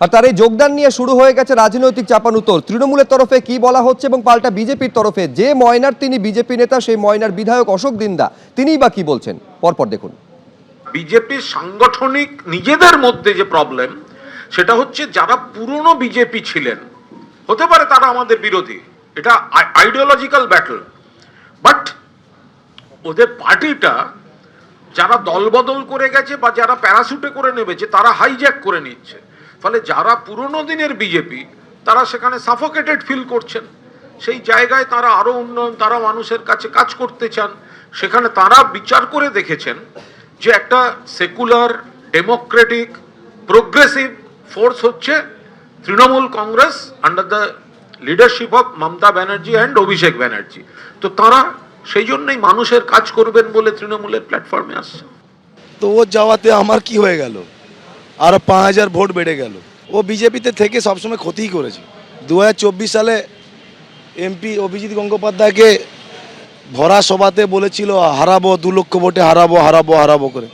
আর তার এই যোগদান নিয়ে শুরু হয়ে গেছে রাজনৈতিক চাপানুতোর। তৃণমূলের তরফে কি বলা হচ্ছে এবং পাল্টা বিজেপির তরফে যে ময়নার তিনি বিজেপি নেতা, সেই ময়নার বিধায়ক অশোক দিন্দা তিনিই বা কি বলছেন, পরপর দেখুন। বিজেপির সাংগঠনিক নিজেদের মধ্যে যে প্রবলেম, সেটা হচ্ছে যারা পুরনো বিজেপি ছিলেন, হতে পারে তারা আমাদের বিরোধী, এটা আইডিওলজিক্যাল ব্যাটল, বাট ওদের পার্টিটা যারা দলবদল করে গেছে বা যারা প্যারাশুটে করে নেমেছে তারা হাইজ্যাক করে নিচ্ছে। ফলে যারা পুরনো দিনের বিজেপি তারা সেখানে সাফোকেটেড ফিল করছেন। সেই জায়গায় তারা আরো উন্নয়ন, তারা মানুষের কাছে কাজ করতে চান। সেখানে তারা বিচার করে দেখেছেন যে একটা সেকুলার, ডেমোক্রেটিক, প্রোগ্রেসিভ ফোর্স হচ্ছে Trinamool Congress under the leadership of Mamata Banerjee and Abhishek Banerjee. তো তারা সেই জন্যই মানুষের কাজ করবেন বলে তৃণমূলের প্ল্যাটফর্মে আসছে। তো ও যাওয়াতে আমার কি হয়ে গেল, আরো 5000 ভোট বেড়ে গেল। ও বিজেপিতে থেকে সবসময় ক্ষতিই করেছে। 2024 সালে এমপি অভিজিৎ গঙ্গোপাধ্যায়কে ভরা সভাতে বলেছিল হারাবো, 2 লক্ষ ভোটে হারাবো হারাবো হারাবো করে।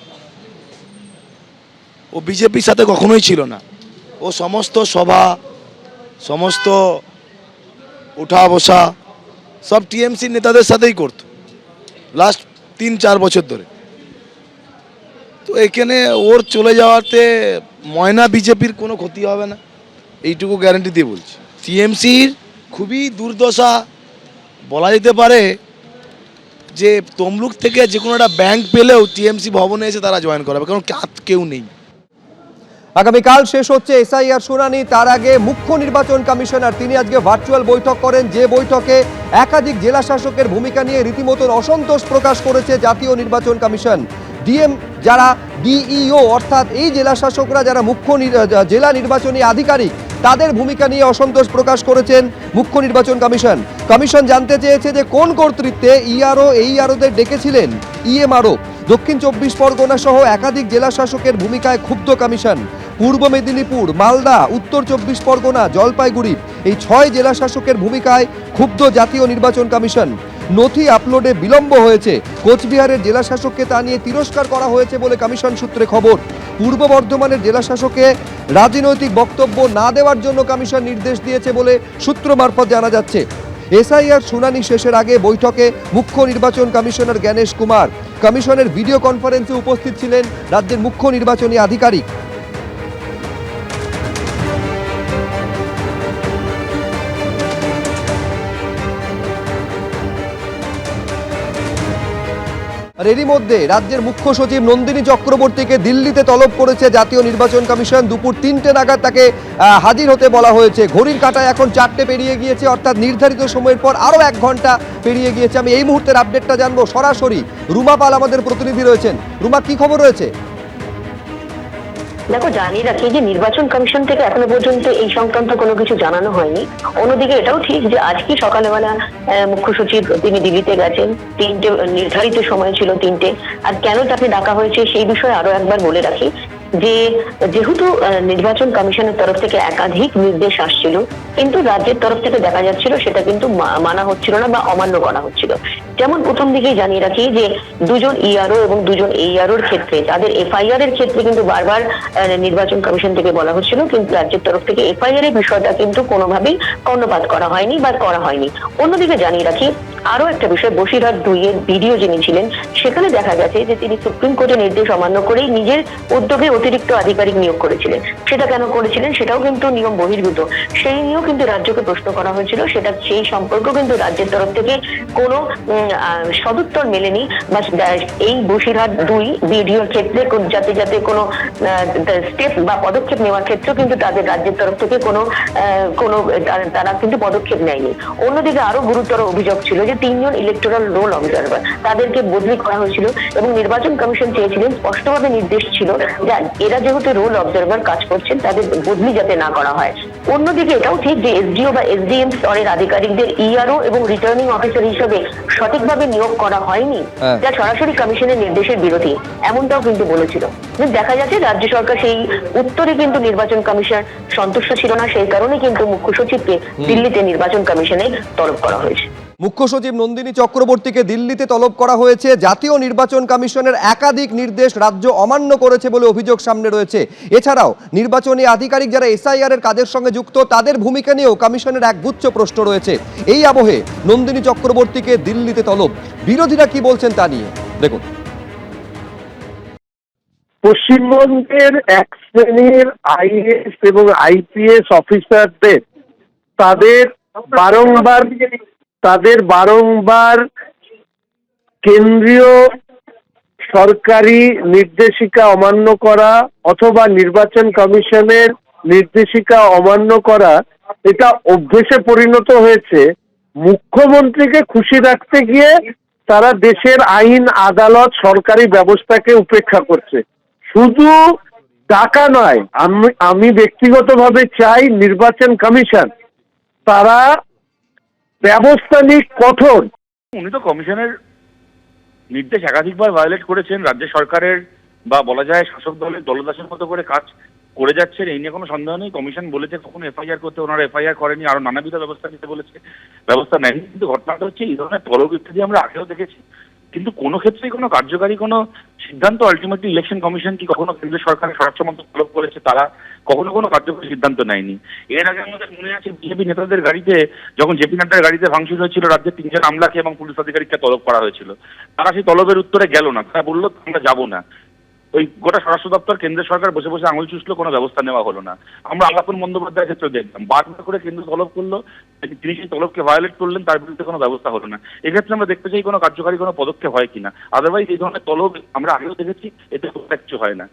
ও বিজেপির সাথে কখনোই ছিল না। ও সমস্ত সভা, সমস্ত উঠা বসা সব টিএমসি নেতাদের সাথেই করতো লাস্ট 3-4 বছর ধরে। তো এখানে ওর চলে যাওয়াতে ময়না বিজেপির কোনো ক্ষতি হবে না, এইটুকু গ্যারান্টি দিয়ে বলছি। টিএমসির খুবই দুর্দশা বলা যেতে পারে, যে তমলুক থেকে যে কোনো একটা ব্যাংক পেলেও টিএমসি ভবনে এসে তারা জয়েন করাবে, কারণ কেউ নেই। আগামীকাল শেষ হচ্ছে এসআইআর শুনানি। তার আগে মুখ্য নির্বাচন কমিশনার তিনি আজকে ভার্চুয়াল বৈঠক করেন, যে বৈঠকে একাধিক জেলা শাসকের ভূমিকা নিয়ে রীতিমতো অসন্তোষ প্রকাশ করেছে জাতীয় নির্বাচন কমিশন। ডিএম যারা ডিইও অর্থাৎ এই জেলা শাসকরা যারা মুখ্য জেলা নির্বাচনী আধিকারিক, তাদের ভূমিকা নিয়ে অসন্তোষ প্রকাশ করেছেন মুখ্য নির্বাচন কমিশন। কমিশন জানতে চেয়েছে যে কোন কর্তৃত্বে ইআরও এইআরওদের ডেকেছিলেন ইএমআরও। দক্ষিণ 24 পরগনা সহ একাধিক জেলা শাসকের ভূমিকায় ক্ষুব্ধ কমিশন। পূর্ব মেদিনীপুর, মালদা, উত্তর 24 পরগনা, জলপাইগুড়ি এই 6 জেলা শাসকের ভূমিকায় ক্ষুব্ধ জাতীয় নির্বাচন কমিশন। নথি আপলোডে বিলম্ব হয়েছে, কোচবিহারের জেলা শাসককে তা নিয়ে তিরস্কার করা হয়েছে বলে কমিশন সূত্রে খবর। পূর্ব বর্ধমানের জেলা শাসককে রাজনৈতিক বক্তব্য না দেওয়ার জন্য কমিশন নির্দেশ দিয়েছে বলে সূত্র মারফত জানা যাচ্ছে। এসআইআর শুনানি শেষের আগে বৈঠকে মুখ্য নির্বাচন কমিশনার জ্ঞানেশ কুমার। কমিশনের ভিডিও কনফারেন্সে উপস্থিত ছিলেন রাজ্যের মুখ্য নির্বাচনী আধিকারিক। আর এরই মধ্যে রাজ্যের মুখ্য সচিব নন্দিনী চক্রবর্তীকে দিল্লিতে তলব করেছে জাতীয় নির্বাচন কমিশন। দুপুর 3টে নাগাদ তাকে হাজির হতে বলা হয়েছে। ঘড়ির কাঁটায় এখন 4টে পেরিয়ে গিয়েছে, অর্থাৎ নির্ধারিত সময়ের পর আরও 1 ঘন্টা পেরিয়ে গিয়েছে। আমি এই মুহূর্তের আপডেটটা জানবো সরাসরি। রুমা পাল আমাদের প্রতিনিধি রয়েছেন। রুমা, কি খবর রয়েছে? দেখো, জানিয়ে রাখি যে নির্বাচন কমিশন থেকে এখনো পর্যন্ত এই সংক্রান্ত কোনো কিছু জানানো হয়নি। অন্যদিকে এটাও ঠিক যে আজকে সকালবেলা মুখ্য সচিব তিনি দিল্লিতে গেছেন। 3টে নির্ধারিত সময় ছিল 3টে। আর কেন তাকে ডাকা হয়েছে সেই বিষয়ে আরো একবার বলে রাখি যে যেহেতু নির্বাচন কমিশনের তরফ থেকে একাধিক নির্দেশ আসছিল, কিন্তু রাজ্যের তরফ থেকে দেখা যাচ্ছিল সেটা কিন্তু মানা হচ্ছিল না বা অমান্য করা হচ্ছিল। যেমন প্রথম দিকেই জানিয়ে রাখি যে 2 জন ইআরও এবং 2 জন এইআরওর ক্ষেত্রে তাদের এফআইআর এর ক্ষেত্রে কিন্তু বারবার নির্বাচন কমিশন থেকে বলা হচ্ছিল, কিন্তু রাজ্যের তরফ থেকে এফআইআর এর বিষয়টা কিন্তু কোনোভাবেই কর্ণপাত করা হয়নি বা করা হয়নি। অন্যদিকে জানিয়ে রাখি আরো একটা বিষয়, বসিরহাট 2 এর ভিডিও যিনি ছিলেন, সেখানে দেখা গেছে যে তিনি সুপ্রিম কোর্টের নির্দেশ অমান্য করেই নিজের উদ্যোগে অতিরিক্ত আধিকারিক নিয়োগ করেছিলেন। সেটা কেন করেছিলেন সেটাও কিন্তু নিয়ম বহির্ভূত। সেই নিয়েও কিন্তু রাজ্যকে প্রশ্ন করা হয়েছিল। সেটা সেই সম্পর্কেও কিন্তু রাজ্যের তরফ থেকে কোনো সদুত্তর মেলেনি। বা এই বসিরহাট 2 ভিডিওর ক্ষেত্রে যাতে কোনো স্টেপ বা পদক্ষেপ নেওয়ার ক্ষেত্রেও কিন্তু তাদের রাজ্যের তরফ থেকে কোনো তারা কিন্তু পদক্ষেপ নেয়নি। অন্যদিকে আরো গুরুতর অভিযোগ ছিল যে 3 জন ইলেকটোরাল রোল অবজারভার তাদেরকে বদলি করা হয়েছিল এবং নির্বাচন কমিশন চেয়েছিলেন, স্পষ্টভাবে নির্দেশ ছিল যে এরা যেহেতু রোল অবজারভার কাজ করছেন তাদের বদলি যাতে না করা হয়। অন্যদিকে এটাও ঠিক যে এসডিও বা এসডিএম স্তরের আধিকারিকদের ইআরও এবং রিটার্নিং অফিসার হিসেবে সঠিকভাবে নিয়োগ করা হয়নি, যা সরাসরি কমিশনের নির্দেশের বিরোধী, এমনটাও কিন্তু বলেছিল। দেখা যাচ্ছে রাজ্য সরকার সেই উত্তরে কিন্তু নির্বাচন কমিশন সন্তুষ্ট ছিল না। সেই কারণে কিন্তু মুখ্য সচিবকে দিল্লিতে নির্বাচন কমিশনে তলব করা হয়েছে। মুখ্য সচিব নন্দিনী চক্রবর্তীকে দিল্লিতে তলব করা হয়েছে। জাতীয় নির্বাচন কমিশনের একাধিক নির্দেশ রাজ্য অমান্য করেছে বলে অভিযোগ সামনে রয়েছে। এছাড়াও নির্বাচনী আধিকারিক যারা এসআইআর এর কাজের সঙ্গে যুক্ত তাদের ভূমিকা নিয়েও কমিশনের একগুচ্ছ প্রশ্ন রয়েছে। এই আবহে নন্দিনী চক্রবর্তীকে দিল্লিতে তলব। বিরোধীরা কি বলছেন তা নিয়ে দেখুন। পশ্চিমবঙ্গের এক শ্রেণীর আইএএস এবং আইপিএস অফিসারদের তাদের বারংবার কেন্দ্রীয় সরকারি নির্দেশিকা অমান্য করা অথবা নির্বাচন কমিশনের নির্দেশিকা অমান্য করা এটা অভ্যেসে পরিণত হয়েছে। মুখ্যমন্ত্রীকে খুশি রাখতে গিয়ে তারা দেশের আইন, আদালত, সরকারি ব্যবস্থাকে উপেক্ষা করছে। শুধু টাকা নয়, আমি ব্যক্তিগতভাবে চাই নির্বাচন কমিশন তারা ব্যবস্থা নিক কঠোর। উনি তো কমিশনের নির্দেশ একাধিকবার ভায়োলেট করেছেন। রাজ্য সরকারের বা বলা যায় শাসক দলের দলদাসের মতো করে কাজ করে যাচ্ছেন, এই নিয়ে কোনো সন্দেহ নেই। কমিশন বলেছে কখনো এফআইআর করতে, ওনারা এফআইআর করেনি, আরো নানাবিধ ব্যবস্থা নিতে বলেছে, ব্যবস্থা নেয়নি। কিন্তু ঘটনাটা হচ্ছে এই ধরনের তলব ইত্যাদি আমরা আগেও দেখেছি, কিন্তু কোনো ক্ষেত্রেই কোনো কার্যকারী কোনো সিদ্ধান্ত আলটিমেটলি ইলেকশন কমিশন কি কখনো কেন্দ্র সরকারের স্বরাষ্ট্র মন্ত্রক তলব করেছে, তারা কখনো কোনো কার্যকরী সিদ্ধান্ত নেয়নি। এর আগে আমাদের মনে আছে বিজেপি নেতাদের গাড়িতে যখন জেপি নাড্ডার গাড়িতে ভাঙচুর হয়েছিল, রাজ্যের 3 জন আমলাকে এবং পুলিশ আধিকারিককে তলব করা হয়েছিল। তারা সেই তলবের উত্তরে গেল না, তারা বললো আমরা যাবো না। ওই গোটা স্বরাষ্ট্র দপ্তর, কেন্দ্র সরকার বসে বসে আঙুল চুষলো, কোনো ব্যবস্থা নেওয়া হলো না। আমরা আলাপন বন্দ্যোপাধ্যায়ের ক্ষেত্রে দেখলাম বারবার করে কেন্দ্র তলব করলো, তিনি সেই তলবকে ভায়োলেট করলেন, তার বিরুদ্ধে কোনো ব্যবস্থা হলো না। এক্ষেত্রে আমরা দেখতে চাই কোনো কার্যকারী কোনো পদক্ষেপ হয় কিনা। আদারওয়াইজ এই ধরনের তলব আমরা আগেও দেখেছি, এতে খুব কিছু হয় না।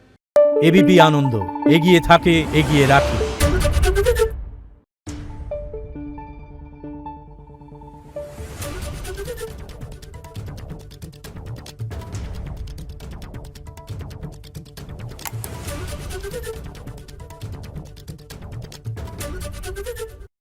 এবিপি আনন্দ এগিয়ে থাকে, এগিয়ে রাখে।